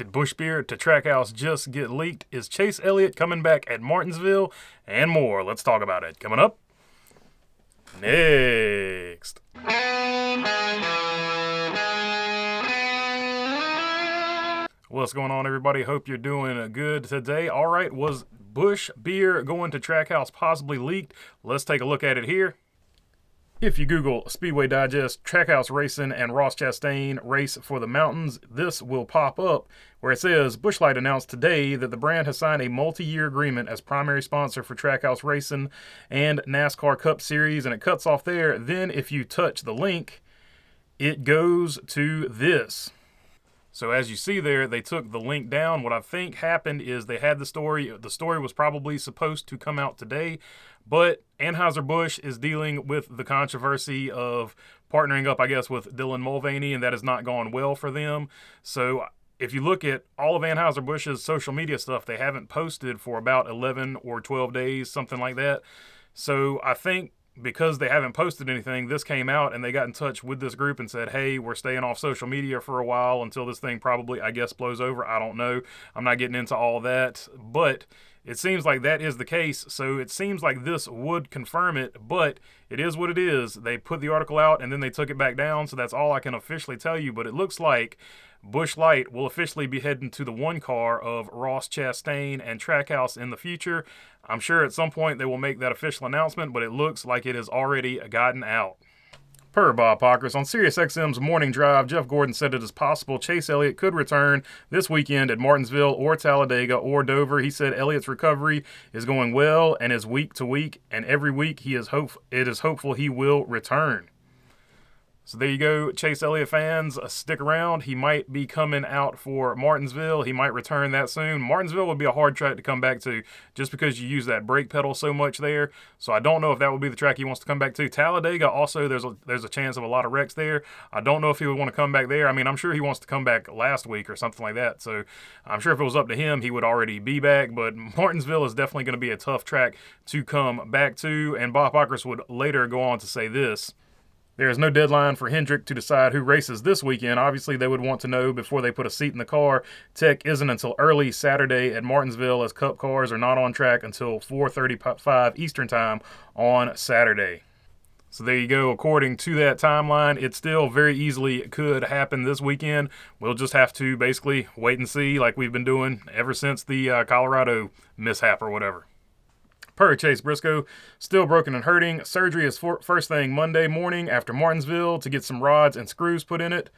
Did Busch Beer to Trackhouse just get leaked? Is Chase Elliott coming back at Martinsville? And more. Let's talk about it. Coming up next. What's going on, everybody? Hope you're doing good today. All right, was Busch Beer going to Trackhouse possibly leaked? Let's take a look at it here. If you Google Speedway Digest, Trackhouse Racing, and Ross Chastain race for the mountains, this will pop up where it says Busch Light announced today that the brand has signed a multi-year agreement as primary sponsor for Trackhouse Racing and NASCAR Cup Series, and it cuts off there. Then if you touch the link, it goes to this. So as you see there, they took the link down. What I think happened is they had the story. The story was probably supposed to come out today, but Anheuser-Busch is dealing with the controversy of partnering up, I guess, with Dylan Mulvaney, and that has not gone well for them. So if you look at all of Anheuser-Busch's social media stuff, they haven't posted for about 11 or 12 days, something like that. So I think because they haven't posted anything, this came out and they got in touch with this group and said, hey, we're staying off social media for a while until this thing probably, I guess, blows over. I don't know. I'm not getting into all that, but it seems like that is the case. So it seems like this would confirm it, but it is what it is. They put the article out and then they took it back down. So that's all I can officially tell you, but it looks like Busch Light will officially be heading to the one car of Ross Chastain and Trackhouse in the future. I'm sure at some point they will make that official announcement, but it looks like it has already gotten out. Per Bob Pockers, on SiriusXM's Morning Drive, Jeff Gordon said it is possible Chase Elliott could return this weekend at Martinsville or Talladega or Dover. He said Elliott's recovery is going well and is week to week, and every week it is hopeful he will return. So there you go, Chase Elliott fans, stick around. He might be coming out for Martinsville. He might return that soon. Martinsville would be a hard track to come back to just because you use that brake pedal so much there. So I don't know if that would be the track he wants to come back to. Talladega also, there's a chance of a lot of wrecks there. I don't know if he would want to come back there. I mean, I'm sure he wants to come back last week or something like that. So I'm sure if it was up to him, he would already be back. But Martinsville is definitely going to be a tough track to come back to. And Bob Pockers would later go on to say this: there is no deadline for Hendrick to decide who races this weekend. Obviously, they would want to know before they put a seat in the car. Tech isn't until early Saturday at Martinsville, as Cup cars are not on track until 4:35 Eastern Time on Saturday. So there you go. According to that timeline, it still very easily could happen this weekend. We'll just have to basically wait and see, like we've been doing ever since the Colorado mishap or whatever. Per Chase Briscoe, still broken and hurting. Surgery is first thing Monday morning after Martinsville to get some rods and screws put in it.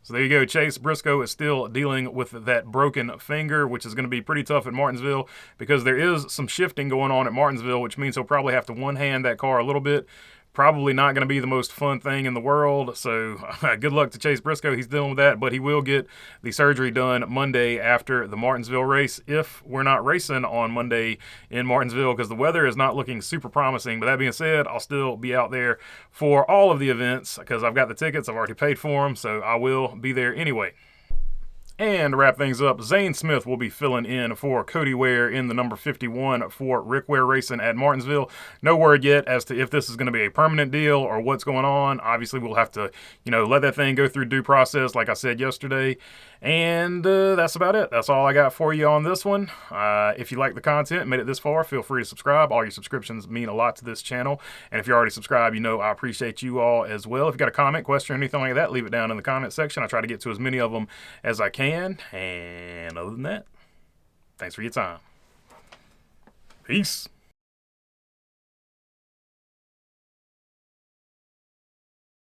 So there you go. Chase Briscoe is still dealing with that broken finger, which is going to be pretty tough at Martinsville because there is some shifting going on at Martinsville, which means he'll probably have to one-hand that car a little bit. Probably not going to be the most fun thing in the world, so good luck to Chase Briscoe. He's dealing with that, but he will get the surgery done Monday after the Martinsville race if we're not racing on Monday in Martinsville because the weather is not looking super promising. But that being said, I'll still be out there for all of the events because I've got the tickets. I've already paid for them, so I will be there anyway. And to wrap things up, Zane Smith will be filling in for Cody Ware in the number 51 for Rick Ware Racing at Martinsville. No word yet as to if this is going to be a permanent deal or what's going on. Obviously, we'll have to, let that thing go through due process, like I said yesterday. And that's about it. That's all I got for you on this one. If you like the content, made it this far, feel free to subscribe. All your subscriptions mean a lot to this channel. And if you're already subscribed, I appreciate you all as well. If you got a comment, question, or anything like that, leave it down in the comment section. I try to get to as many of them as I can. And other than that, thanks for your time. Peace.